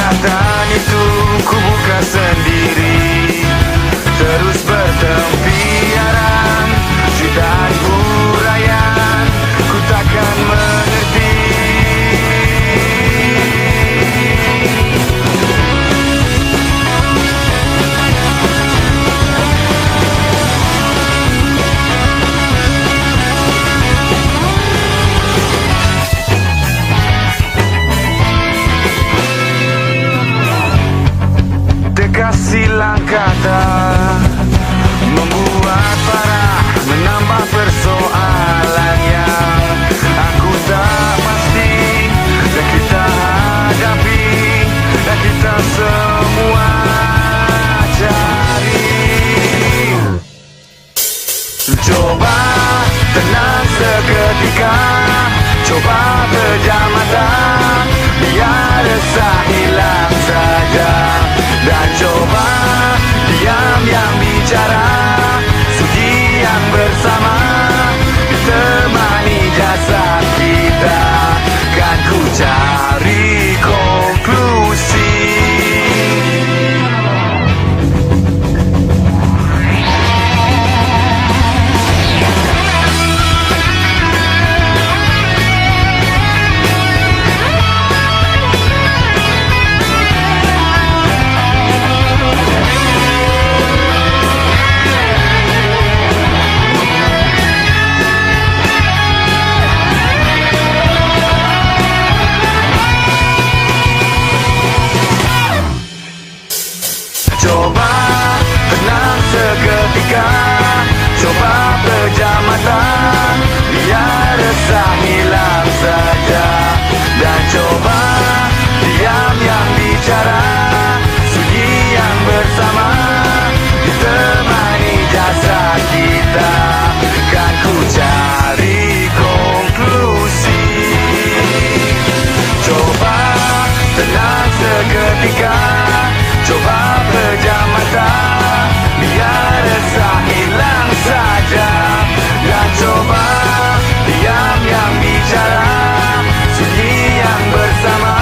Kesempatan itu ku buka sendiri, terus bertempiaran, jutaan huraian, ku takkan mengerti. Silang kata membuat parah, menambah persoalan yang aku tak pasti, dan kita hadapi, dan kita semua cari. Coba tenang seketika, coba pejam mata, biar resah hilang saja. Dan coba diam yang bicara, suci yang bersama, ditemani jasad kita, kan ku cari konklusi. Coba tenang seketika, coba pejam mata, biar resah hilang saja. Dan coba diam yang bicara, sunyi yang bersama, ditemani jasad kita, kan ku cari konklusi. Coba tenang seketika, coba pejam mata, biar resah hilang saja. Dan coba diam yang bicara, sunyi yang bersama,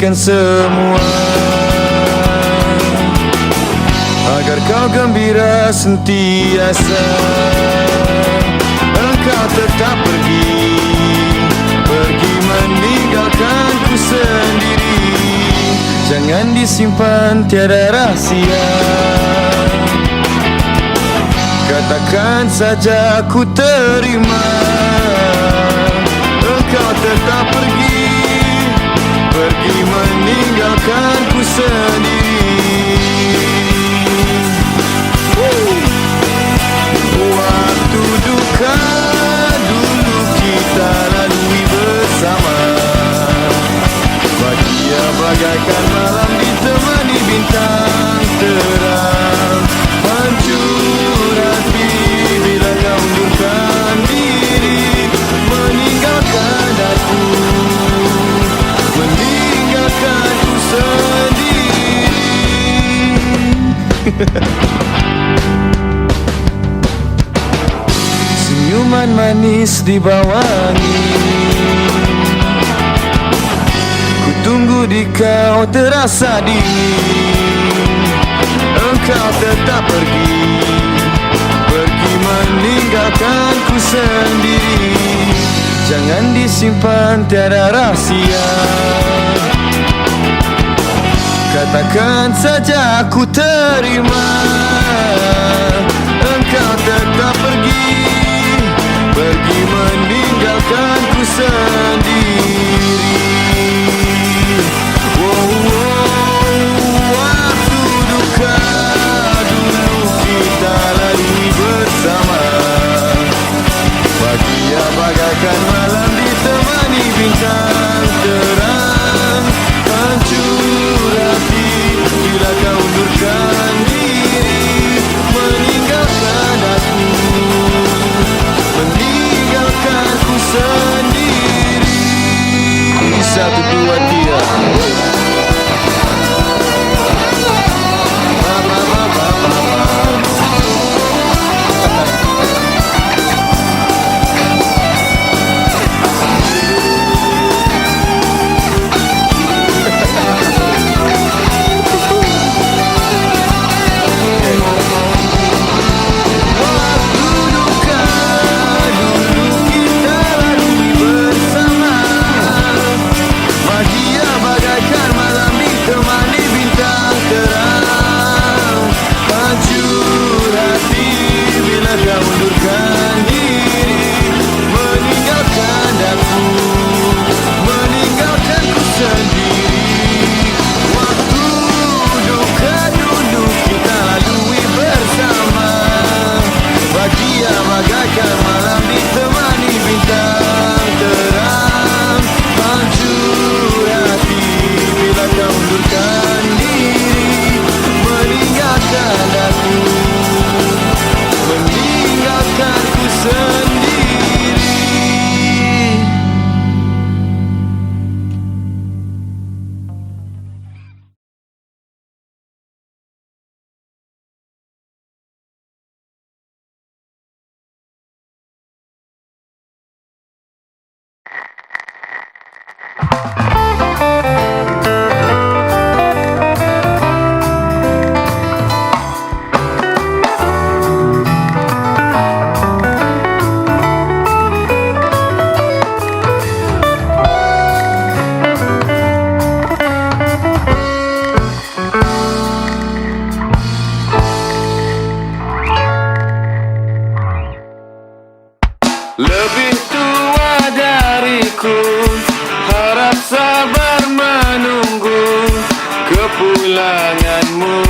berikan semua agar kau gembira sentiasa. Engkau tetap pergi meninggalkanku sendiri. Jangan disimpan, tiada rahsia. Katakan saja ku terima. Engkau tetap pergi meninggalkanku sendiri. Waktu duka dulu kita lalui bersama. Bahagia bagaikan malam ditemani bintang terang. Hancur hati bila kau undurkan diri, meninggalkan aku, meninggalkanku sendiri. Senyuman manis di bawah angin, ku tunggu di kau terasa dingin. Engkau tetap pergi meninggalkanku sendiri. Jangan disimpan, tiada rahsia. Katakan saja ku terima. Engkau tetap pergi meninggalkanku sendiri. Waktu duka dulu kita lalui bersama. Bahagia bagaikan malam ditemani bintang terang. Hancur hati bila kau undurkan diri, meninggalkan aku, meninggalkanku sendiri. 1, 2, 3. Lebih tua dariku, harap sabar menunggu kepulanganmu,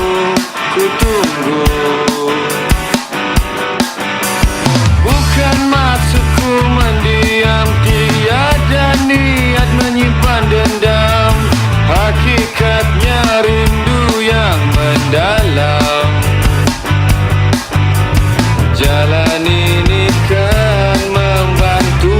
ku tunggu. Bukan maksudku mendiam, tiada niat menyimpan dendam. Hakikatnya rindu yang mendalam. Jalan ini kan membantu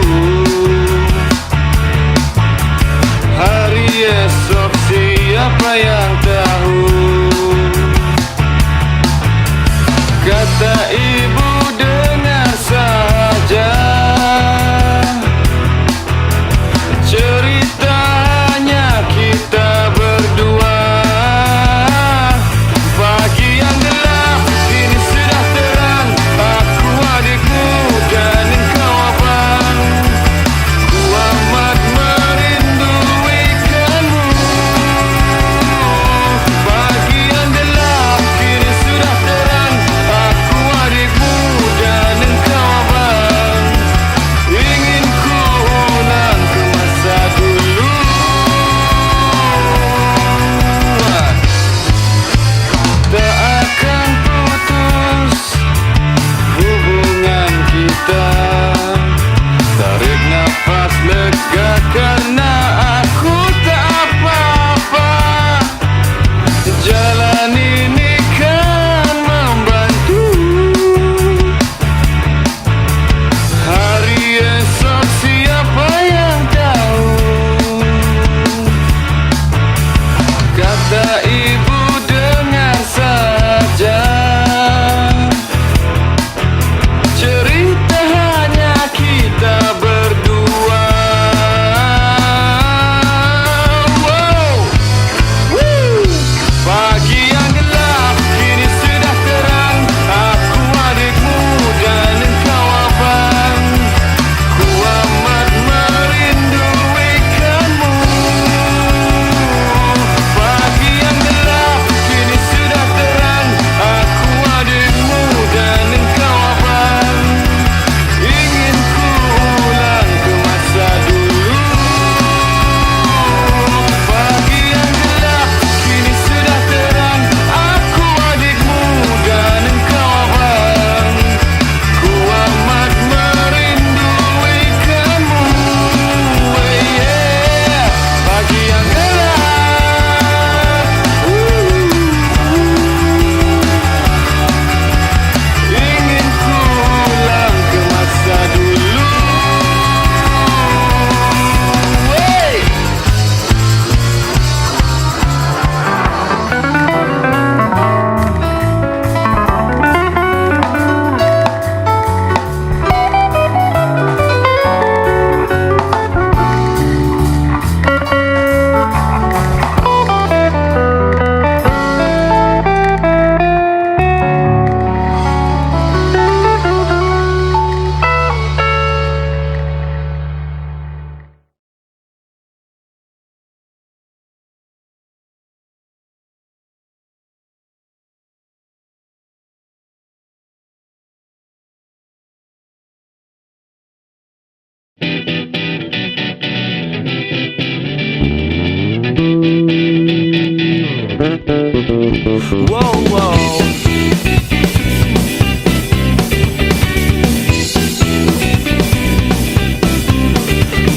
Wow, wow.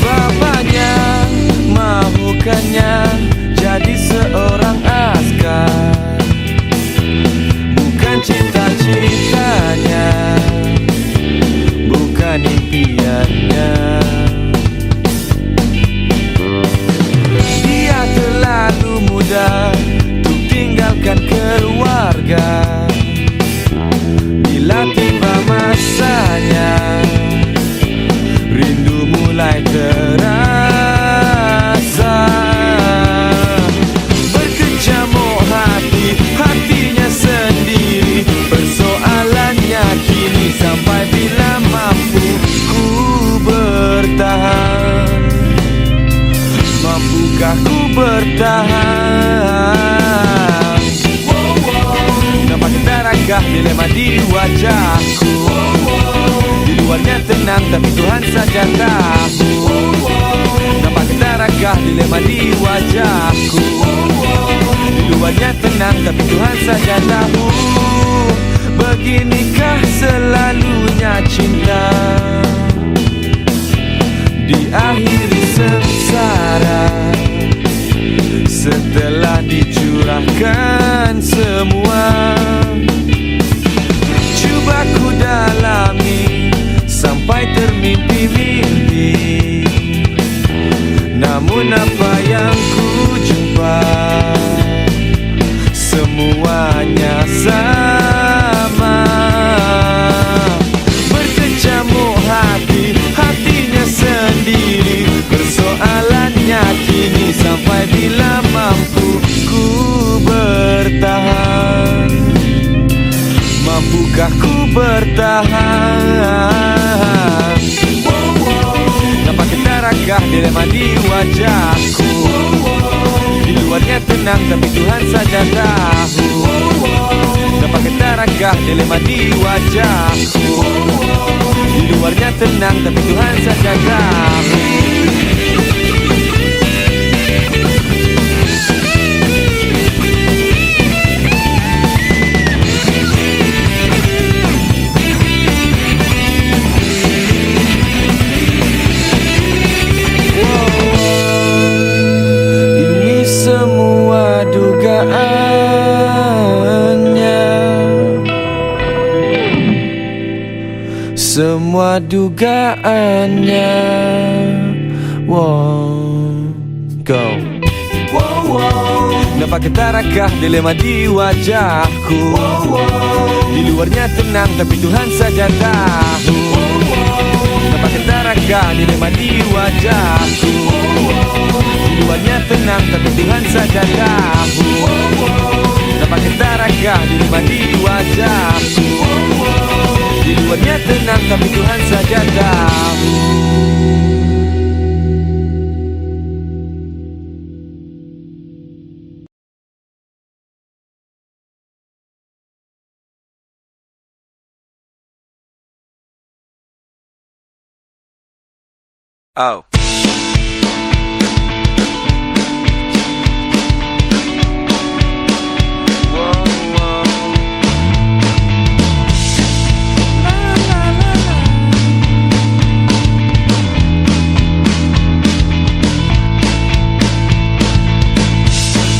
Bapaknya mahukannya jadi seorang askar, bukan cita-citanya, bukan impiannya. Dia terlalu muda untuk tinggalkan keluarga. Bila tiba masanya, rindu mulai terasa. Berkecamuk hati, hatinya sendiri. Persoalannya kini sampai bila mampu ku bertahan. Mampukah ku bertahan? Nampak getarakah dilema di wajahku? Di luarnya tenang tapi Tuhan saja tahu. Nampak getarakah dilema di wajahku? Di luarnya tenang tapi Tuhan saja tahu. Beginikah selalunya cinta, diakhiri sengsara setelah dicurahkan semua. Cuba ku dalami sampai termimpi-mimpi, namun apa yang ku jumpa semuanya sama. Berkecamuk hati, hatinya sendiri. Persoalannya kini sampai bila mampu ku bertahan. Mampukah ku bertahan? Nampak getarakah dilema di wajahku? Di luarnya tenang tapi Tuhan saja tahu. Nampak getarakah dilema di wajahku? Di luarnya tenang tapi Tuhan saja tahu. Semua dugaannya. Wow, go. Nampak getarakah dilema di wajahku? Di luarnya tenang tapi Tuhan saja tahu. Nampak getarakah dilema di wajahku? Di luarnya tenang tapi Tuhan saja tahu. Nampak getarakah dilema di wajahku? Di luarnya tenang tapi Tuhan saja tahu. Oh.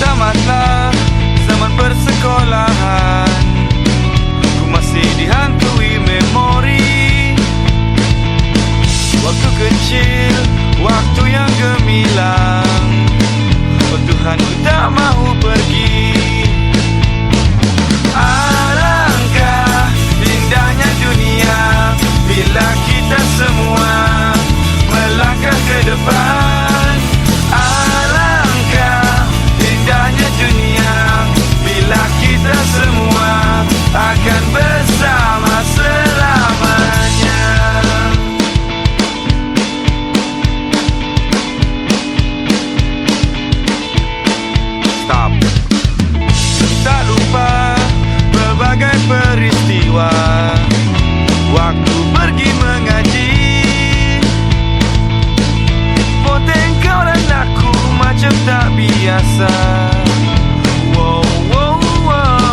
Tamatlah zaman persekolahan, ku masih dihantui memori waktu kecil, waktu yang gemilang. Oh Tuhan, ku tak mahu pergi. Alangkah indahnya dunia bila kita semua melangkah ke depan. Alangkah indahnya dunia bila kita semua akan bersama selamanya. Stop. Tak lupa berbagai peristiwa waktu pergi mengaji. Poteng kau dan aku macam tak biasa. Wow, wow, wow.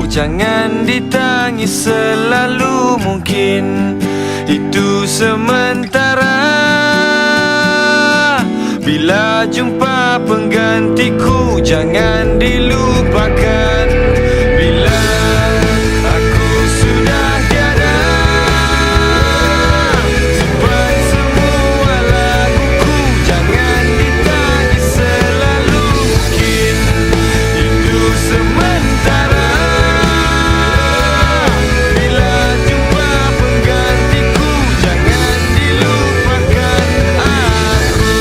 jangan ditangis selalu mungkin itu sementara. Bila jumpa penggantiku jangan dilupakan. Bila aku sudah tiada, simpan semua laguku, jangan ditangis selalu mungkin itu sementara. Bila jumpa penggantiku jangan dilupakan aku.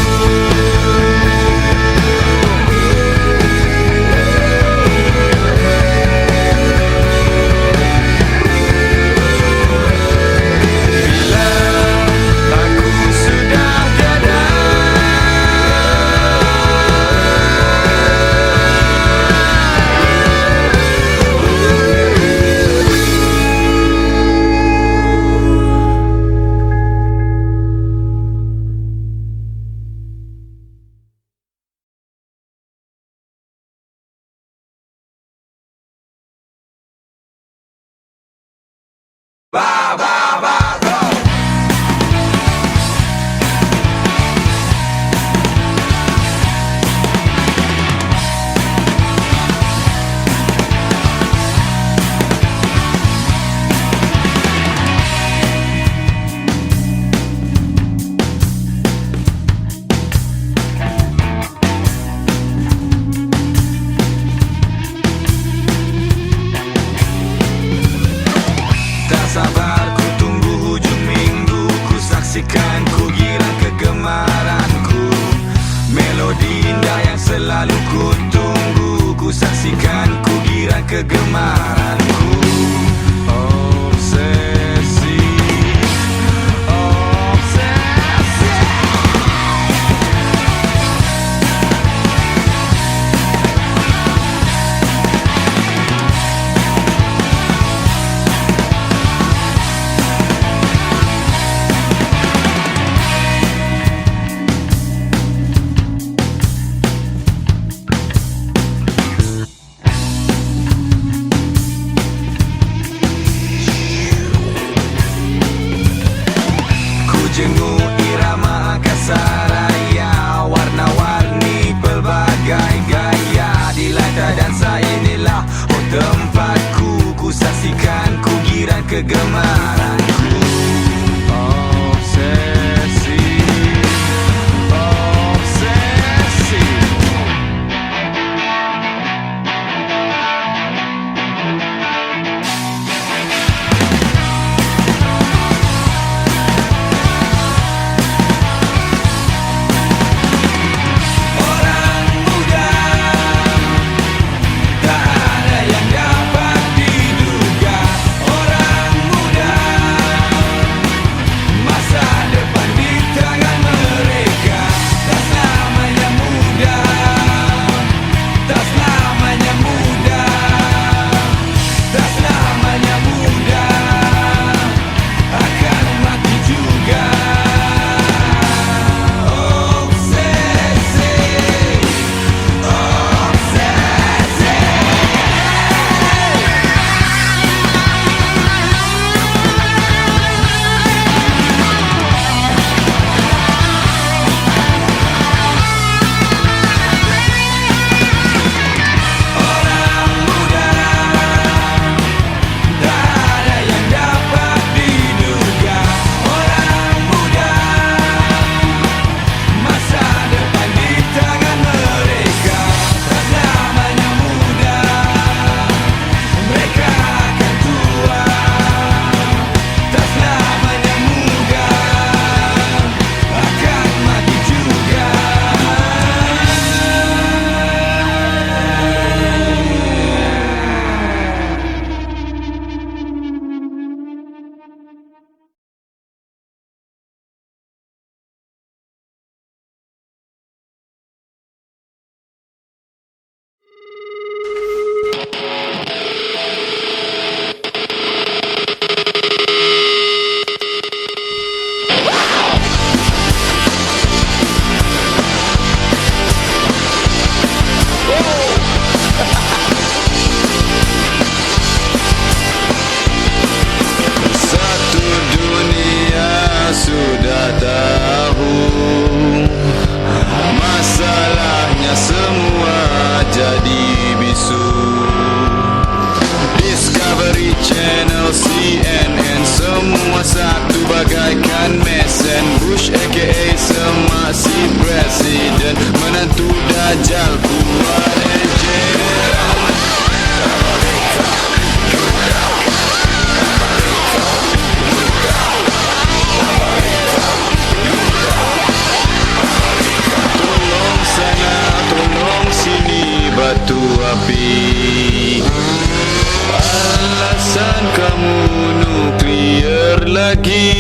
lagi.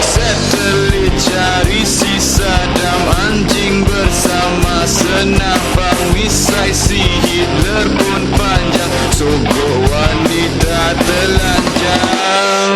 Satelit cari sisa dam anjing bersama senapang misai. Si Hitler pun panjang, sogok wanita telanjang.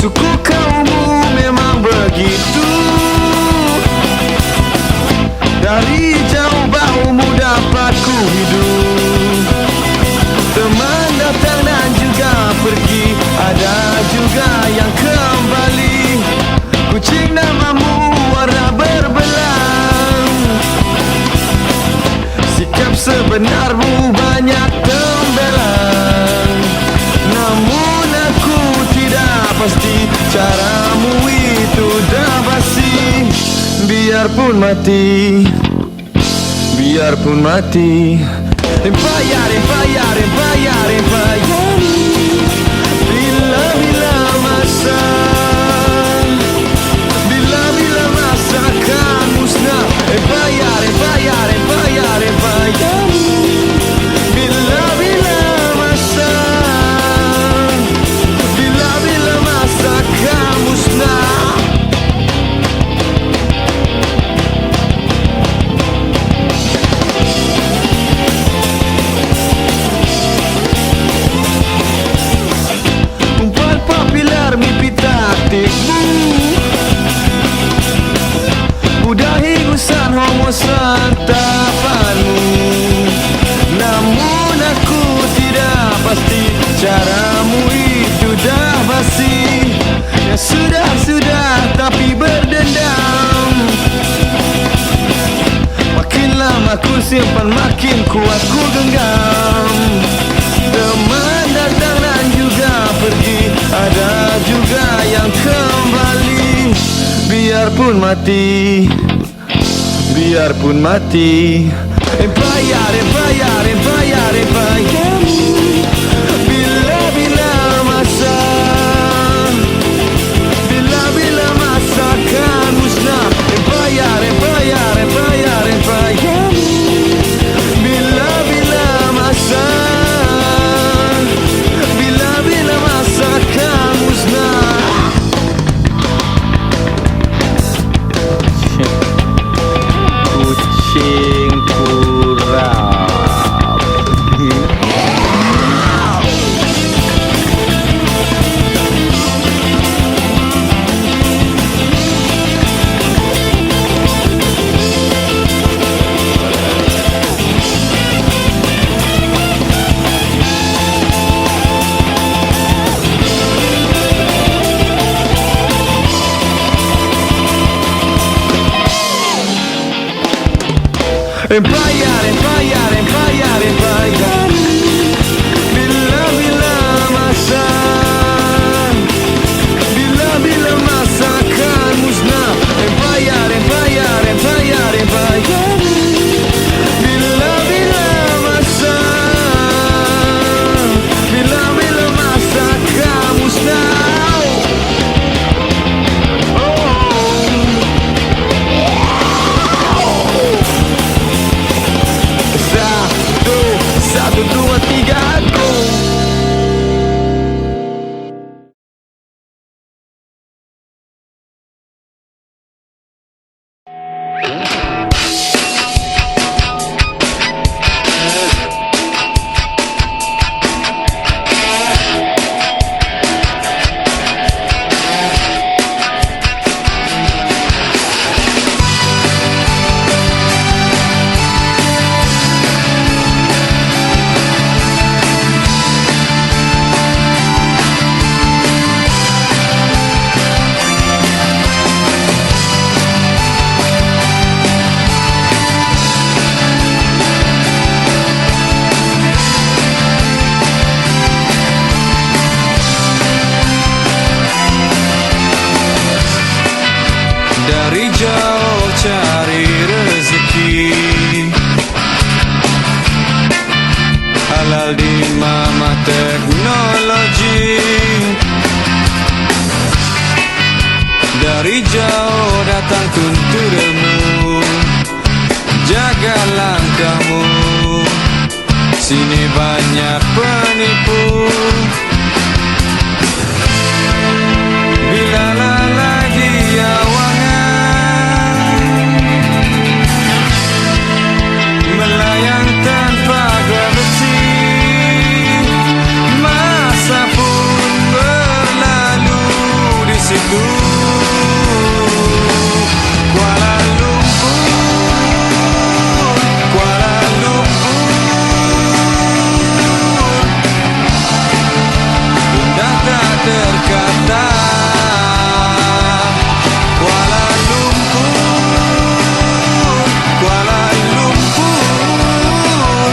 Suku kaummu memang begitu. Dari jauh baumu dapat ku hidup. Teman datang dan juga pergi, ada juga yang kembali. Kucing namamu warna berbelang. Sikap sebenarmu banyak tembelang. Namun aku tidak pasti caramu itu dah basi. Biarpun mati, biarpun mati. Empayar, empayar, empayar, empayar. Bila-bila masa, bila-bila masa akan musnah. Empayar, empayar, empayar, empayar. Bila-bila masa, bila-bila masa akan musnah. Umpan populer mimpi taktikmu, udahi gusan homo santapanmu. Namun aku tidak pasti caramu itu dah basi. Ya sudah, tapi berdendam. Makin lama ku simpan, makin kuat ku genggam. Teman datang dan juga pergi, ada juga yang kembali. Biarpun mati, biarpun mati. Empayar, empayar, empayar, empayar. Bila-bila masa, bila-bila masa akan musnah. Empayar, empayar, empayar, empayar. Bila-bila masa, bila-bila masa akan musnah. Kucing kurap. Empayar, empayar, empayar, empayar. Bila-bila masa, bila-bila masa akan musnah. Empayar, empayar, empayar, empayar. Bila-bila masa, bila-bila masa akan musnah. banyak penipu. Bila lalai di awangan, melayang tanpa graviti, masa pun berlalu di situ. Kuala Lumpur, Kuala Lumpur, indah tak terkata. Kuala Lumpur, Kuala Lumpur,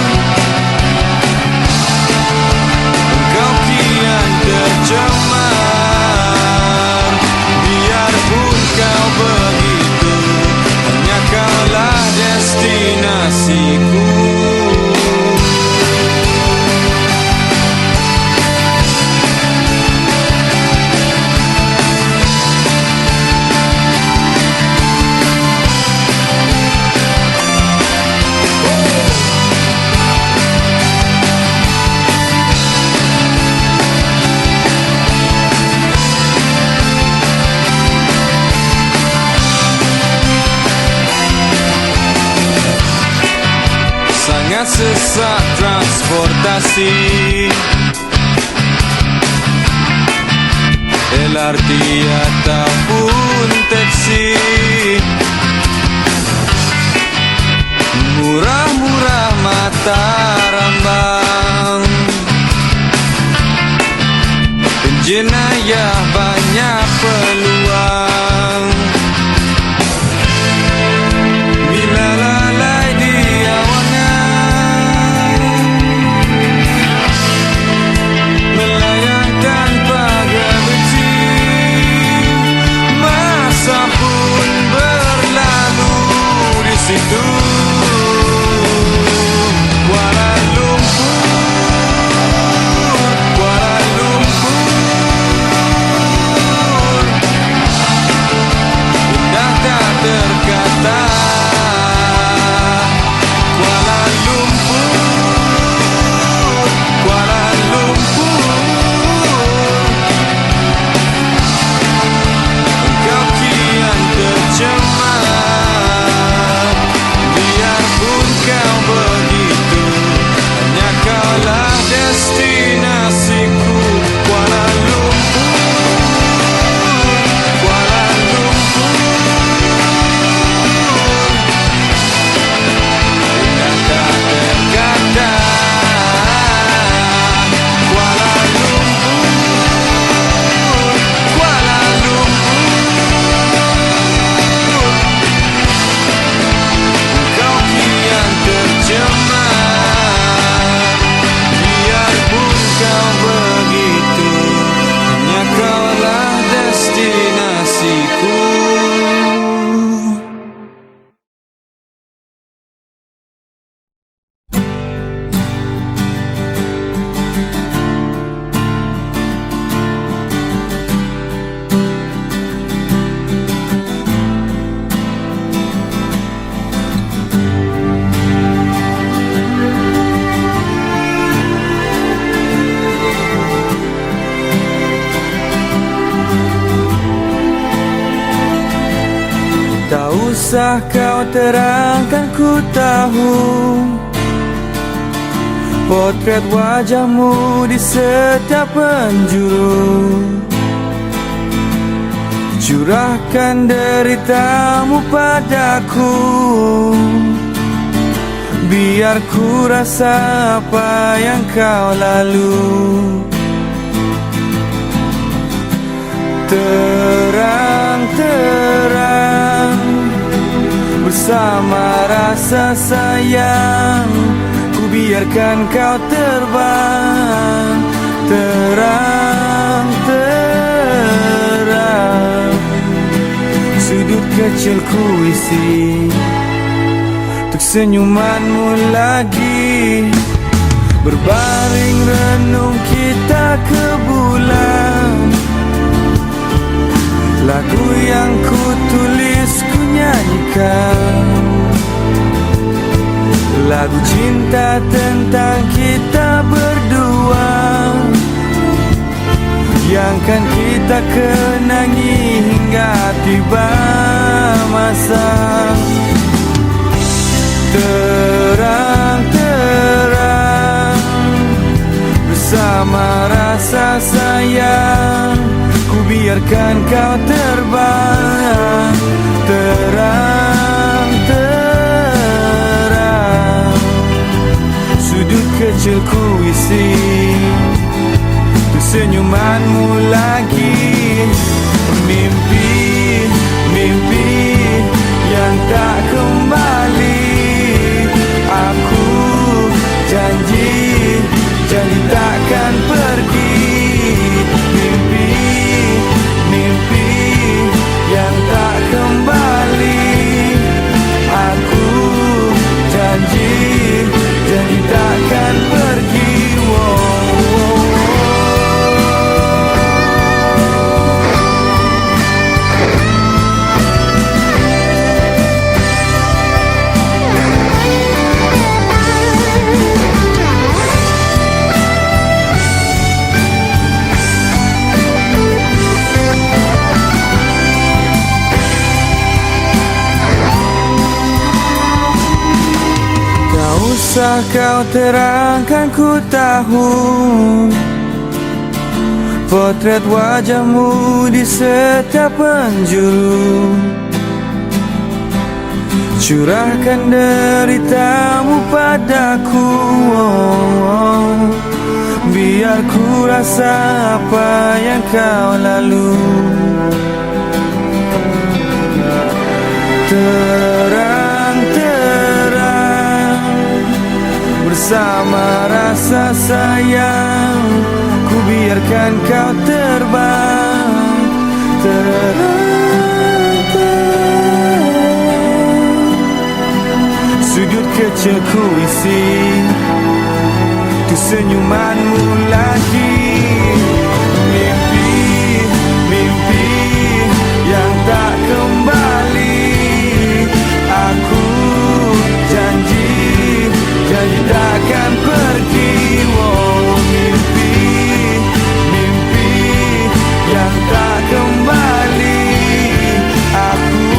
engkau kian tercemar. Biarpun kau begitu, hanya kaulah destinasiku. Sangat sesak transportasi, LRT ataupun taksi. Murah-murah mata rambang, penjenayah banyak peluang. Bila lalai di awangan, melayang tanpa graviti, masa pun berlalu di situ. Kuala Lumpur, Kuala Lumpur, indah tak terkata. Kuala Lumpur, Kuala Lumpur, engkau kian tercemar. Biarpun kau begitu, hanya kaulah destinasiku. Kuala Lumpur, Kuala Lumpur, indah tak terkata. Kuala Lumpur, Kuala Lumpur, engkau kian tercemar. Biarpun kau begitu, hanya kaulah destinasiku. Tak usah kau terangkan, ku tahu potret wajahmu di setiap penjuru. Curahkan deritamu padaku, biar ku rasa apa yang kau lalu. Terang-terang bersama rasa sayang, ku biarkan kau terbang. Terang-terang sudut kecil ku isi untuk senyumanmu lagi. Berbaring renung kita ke bulan, lagu yang ku tulis ku nyanyikan. Lagu cinta tentang kita berdua. akan kita kenangi hingga tiba masa. Terang-terang bersama rasa sayang, ku biarkan kau terbang. Terang-terang sudut kecilku isi untuk senyumanmu lagi. Mimpi, mimpi yang tak kembali. Aku janji, janji takkan pergi. Mimpi, mimpi yang tak kembali. Aku janji, janji takkan pergi. Usah kau terangkan, ku tahu potret wajahmu di setiap penjuru. Curahkan deritamu padaku, biar ku rasa apa yang kau lalu. Bersama rasa sayang, ku biarkan kau terbang. Terang-terang sudut kecilku isi untuk senyumanmu lagi. Mimpi, mimpi yang tak kembali. Aku janji, janji takkan pergi. Mimpi, mimpi yang tak kembali. Aku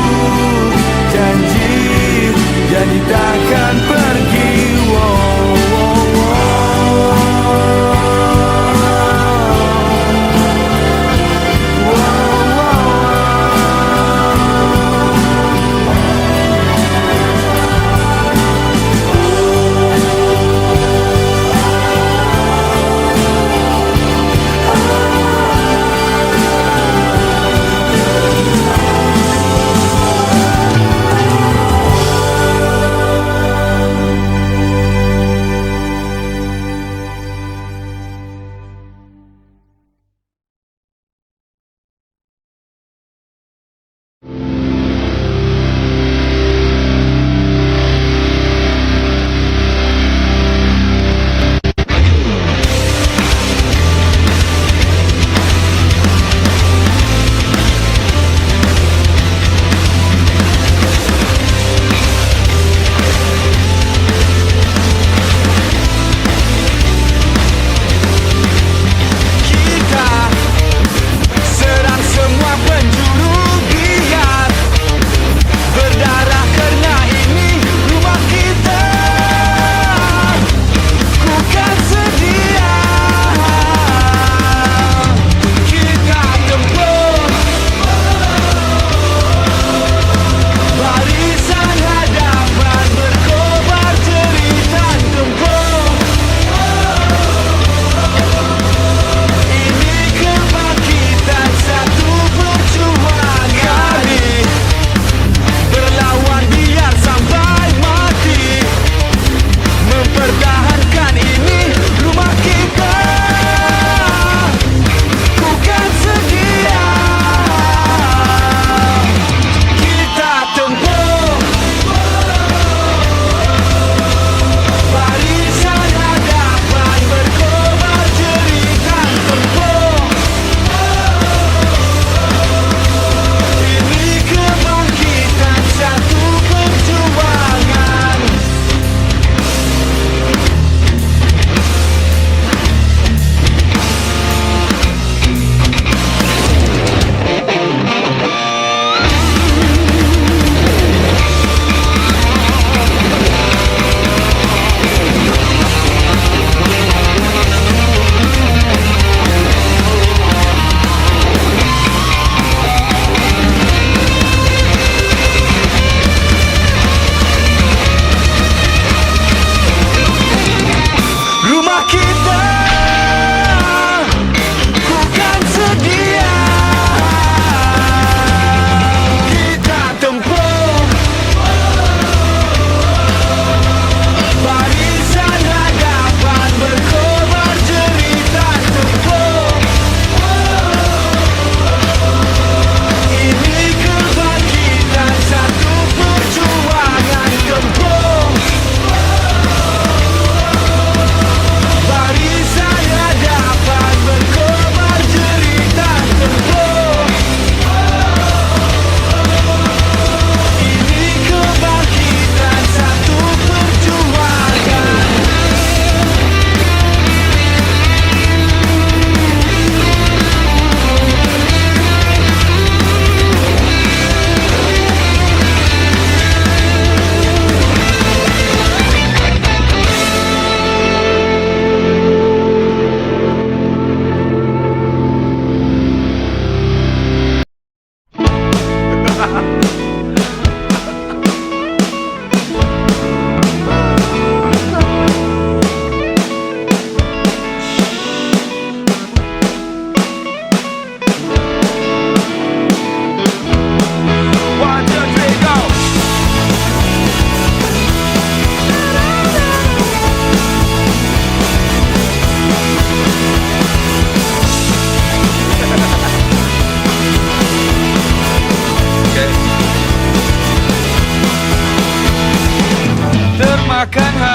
janji, janji takkan pergi.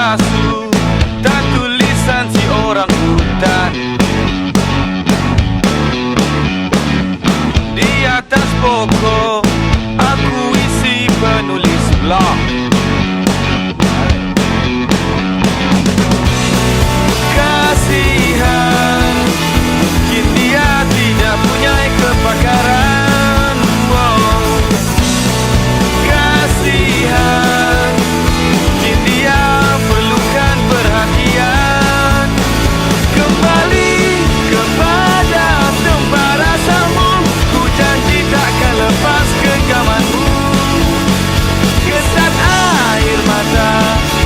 palsu, tak tulisan si orang hutan. Di atas pokok aku isi penulis blog. Kasihan, mungkin dia tidak punya kepakaran. Kasihan, mungkin dia perlukan perhatian. Kembali kepada tempat asalmu, ku janji takkan lepas genggamanmu. Kesat air mata,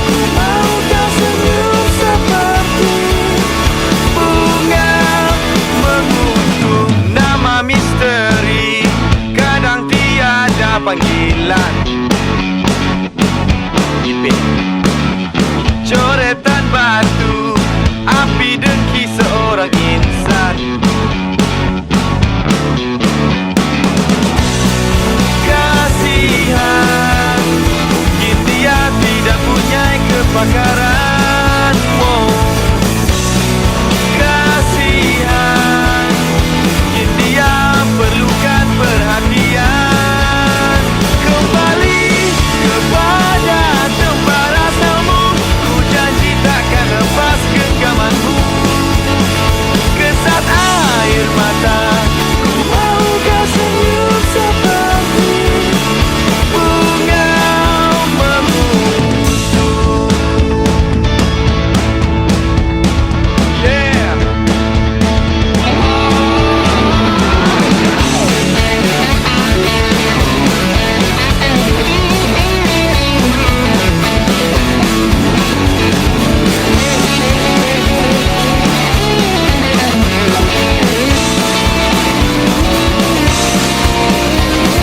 ku mau kau senyum seperti bunga menguntung. Nama misteri, kadang tiada panggilan. Coretan batu, api dengki seorang insan. Kasihan, mungkin dia tidak punya kepakaran. Kasihan, mungkin dia perlukan perhatian. Kembali kepada tempat asalmu, ku janji takkan lepas genggamanmu. Kesat air mata, ku mau kau senyum seperti bunga menguntung. Yeah.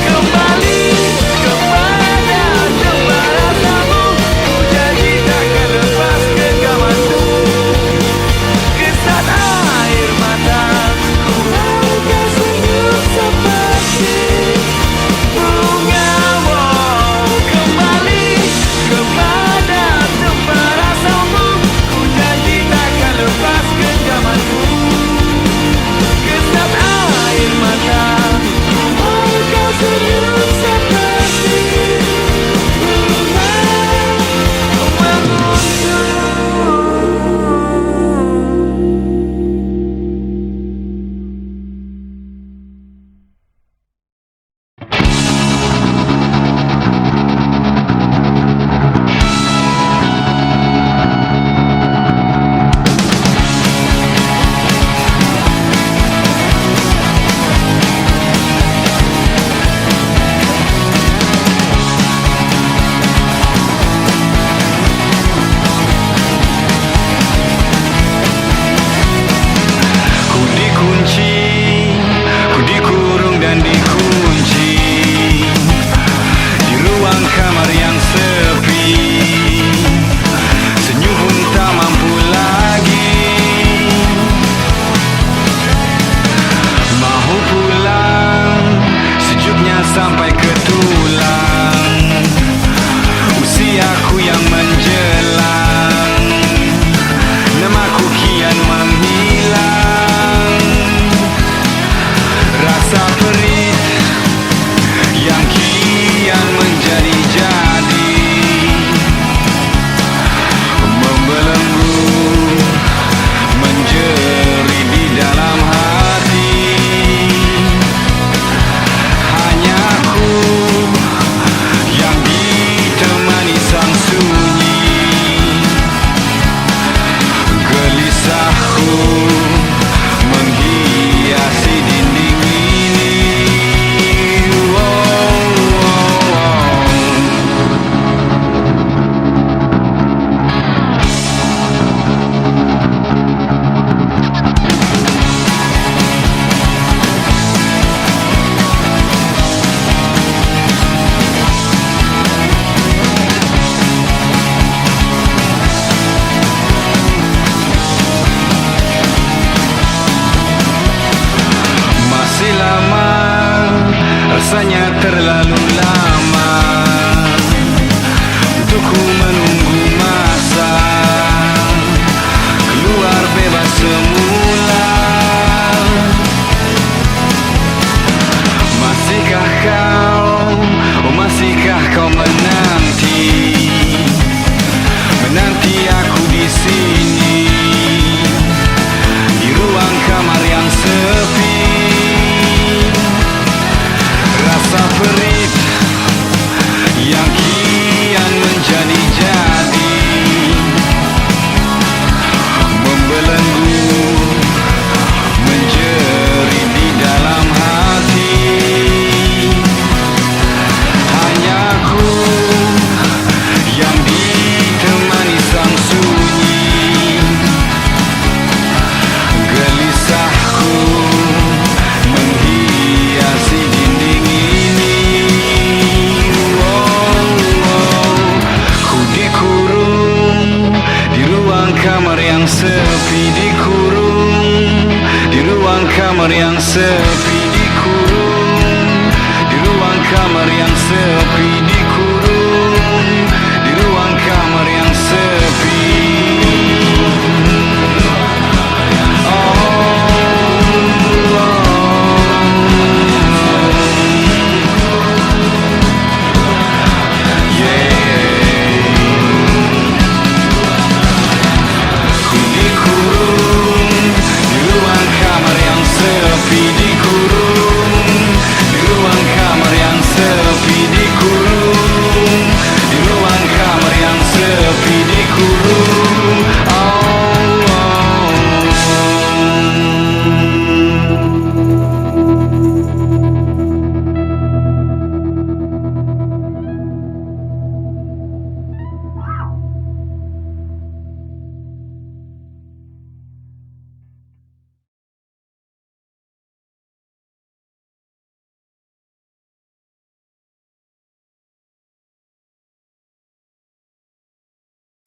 Kembali kepada tempat asalmu, ku janji takkan lepas genggamanmu. Kesat air mata, ku mau kau senyum seperti bunga. Kembali kepada tempat asalmu, ku janji takkan lepas genggamanmu. Kesat air mata, ku mau kau senyum seperti bunga Ku dikunci, ku dikurung dan dikunci di ruang kamar yang sepi. Senyum pun tak mampu lagi. Mahu pulang, sejuknya sampai ke tulang. Usiaku yang menjelang, namaku kian menghilang. Rasa perih yang kian menjadi-jadi, membelenggu, menjerit di dalam hati. Hanya aku yang ditemani sang sunyi. Gelisahku menghiasi dinding ini. Masih lama, rasanya terlalu lama untuk ku menunggu masa. kau menanti aku di sini, di ruang kamar yang sepi. Rasa perit yang kian menjadi-jadi membelenggu, menjerit di dalam hati. Hanya aku yang ditemani sang sunyi, gelisahku menghiasi dinding ini. Ku dikurung di ruang kamar yang sepi, dikurung di ruang kamar yang sepi, dikurung di ruang kamar yang sepi, dikurung di ruang kamar yang sepi.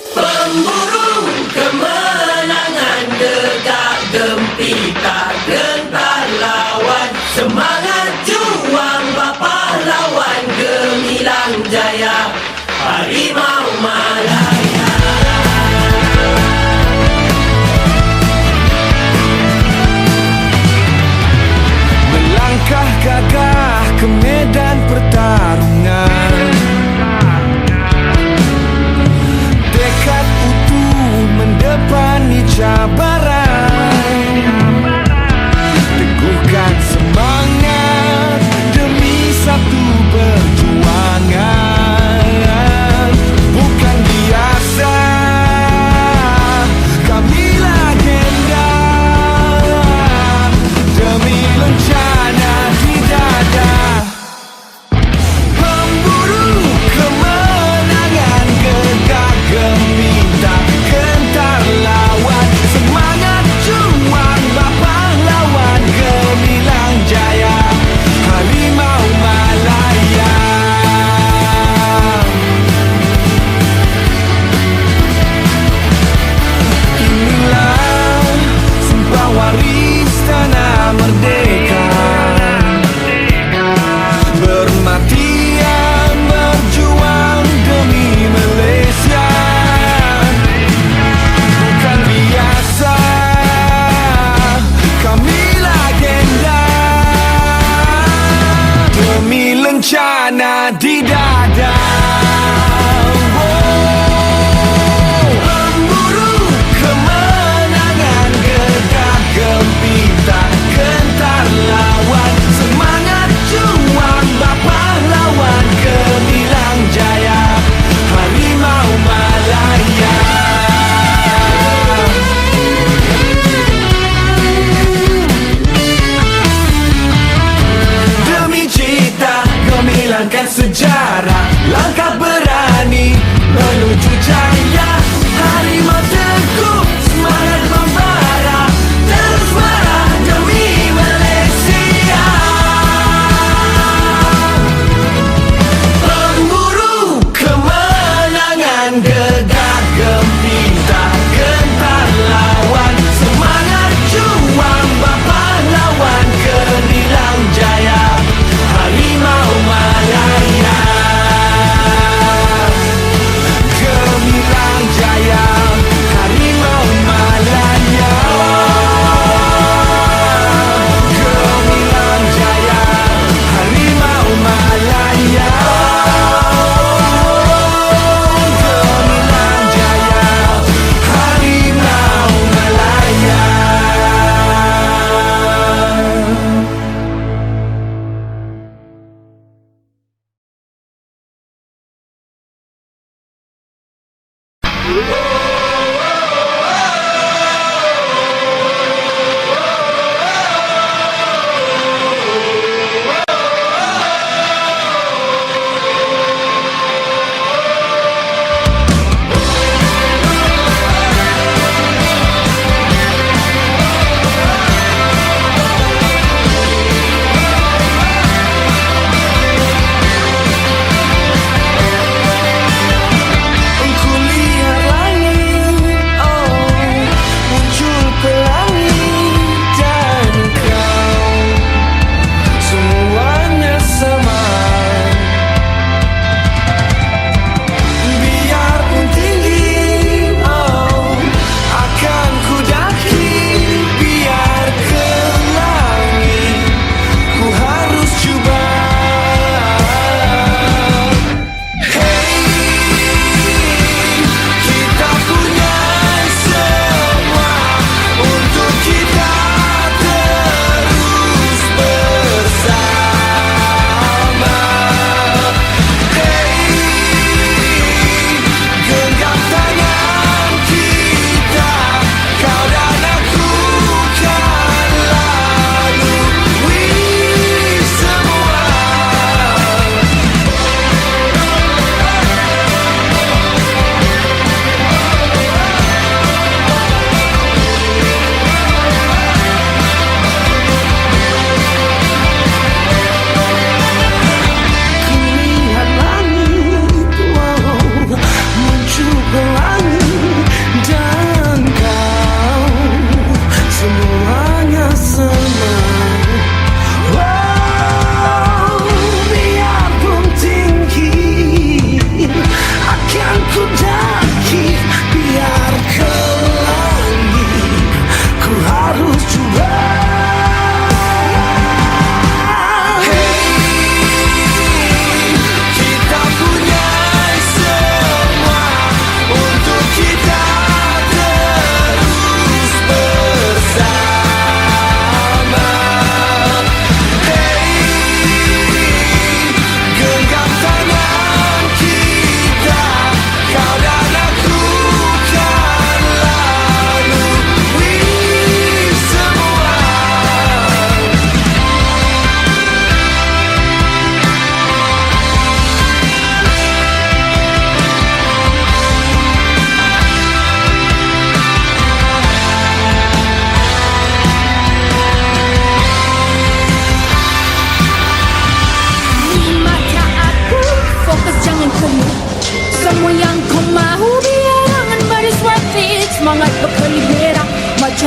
Pemburu kemenangan, gegak gempita gentar lawan, semangat juang bapa lawan, gemilang jaya Harimau Malaya. Melangkah gagah ke medan pertarungan, tekad utuh mendepani cabaran, teguhkan semangat demi satu perjuangan. Bukan biasa, kami legenda, demi lencana di dada. Pemburu kemenangan, gegak gempita gentar lawan, semangat juang bapa lawan, gemilang jaya Harimau Malaya. Inilah sumpah waris tanah merdeka, bermatian berjuang demi Malaysia. Bukan biasa, kami legenda, demi lencana di dada. Pemburu kemenangan, gegak gempita gentar lawan, semangat juang bapa lawan, gemilang jaya Harimau Malaya. Demi cita gemilangkan sejarah, langkah berani menuju jaya. Harimau teguh semangat membara, terus marah demi Malaysia. Pemburu kemenangan, gegak gempita gentar lawan, semangat juang bapa lawan, gemilang jaya Harimau Malaya.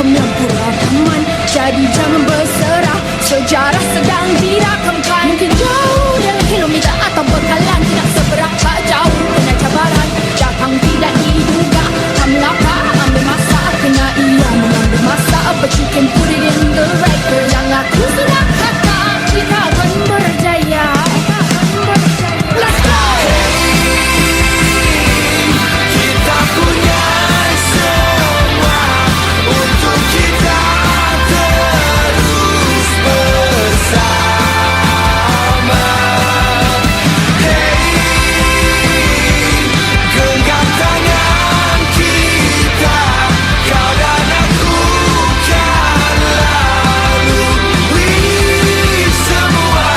Rakamlah beragaman, jadi jangan berserah. Sejarah sedang dirakamkan. Mungkin jauh dalam kilometer atau bekalan, tidak seberapa jauh kena cabaran. Datang tidak diduga, mengapa ambil masa, kena ia mengambil masa. But you can put it in the record. Yang aku sudah kata, kita akan berjaya. Let's go! Kita punya semua untuk kita terus bersama. Hey, genggam tangan kita, kau dan aku kan lalui semua.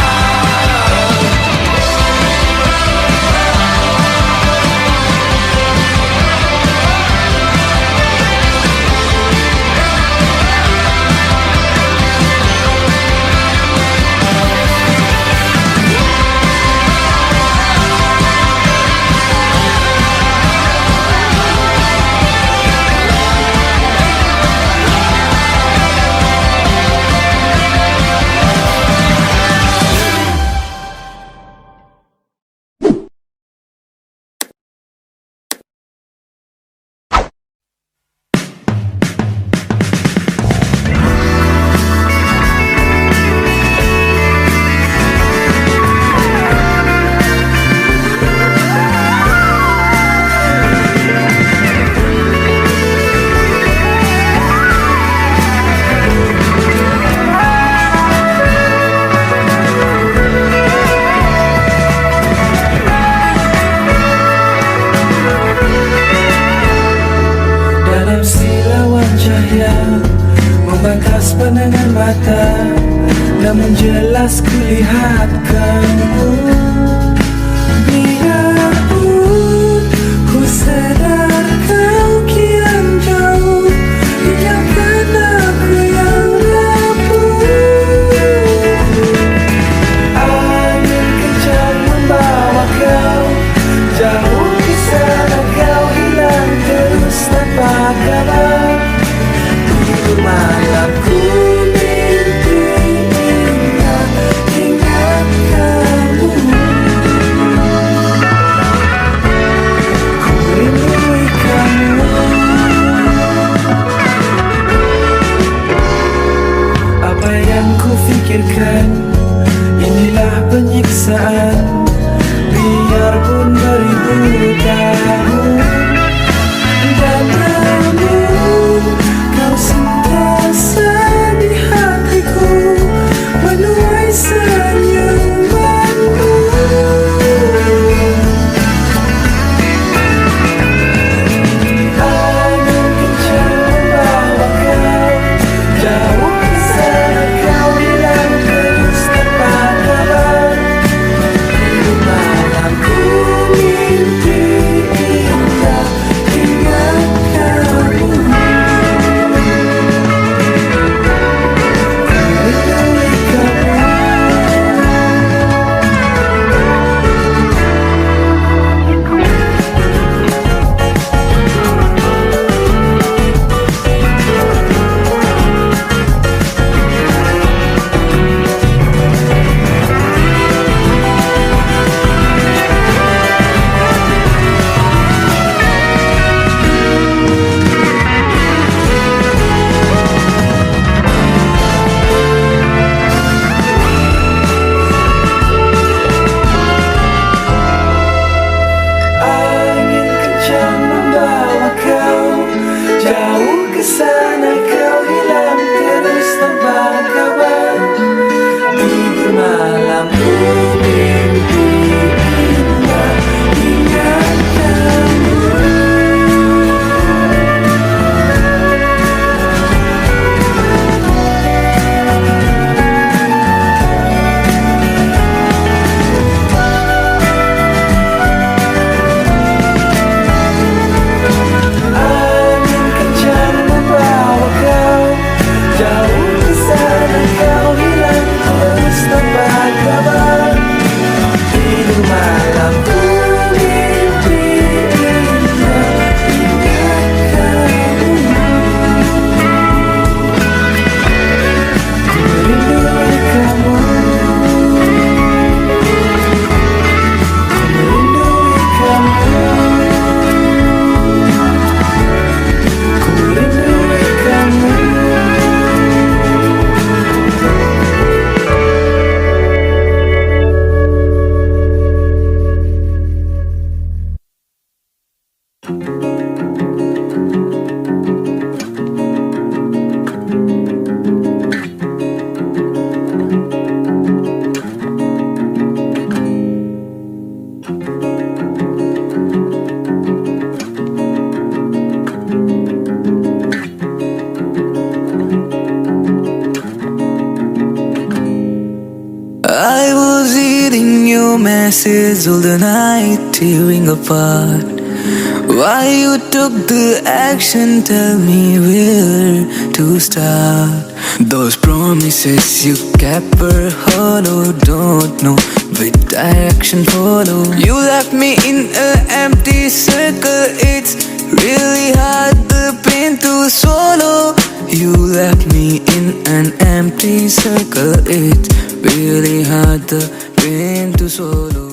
Dalam silauan cahaya membakas pandangan mata, namun jelas kulihat kamu. Biarpun ku sadar kau kian jauh, tinggalkan aku yang rapuh. Angin kencang membawa kau jauh ke sana, kau hilang terus tanpa kabar. Tidur malam ku mimpi ingat kamu. Ku rindui kamu. Apa yang ku fikirkan, inilah penyiksaan. Biarpun beribu tahun, dan namun kau sentiasa di hatiku, menuai senyumanmu. Angin kencang membawa kau jauh ke sana, kau hilang terus tanpa kabar. I was reading your message all the night, tearing apart. Why you took the action, tell me where to start. Those promises you kept were hollow, don't know which direction follow. You left me in an empty circle, it's really hard the pain to swallow. You left me in an empty circle, it's really hard the pain to swallow.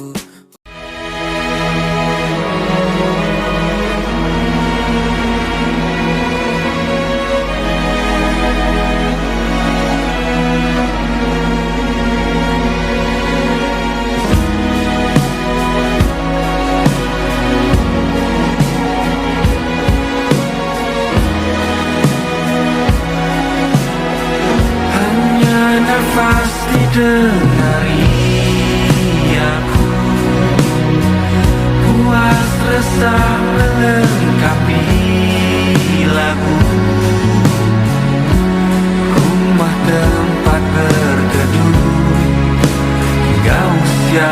Nafas didengari aku, puas resah melengkapi lagu. Rumah tempat berteduh hingga usia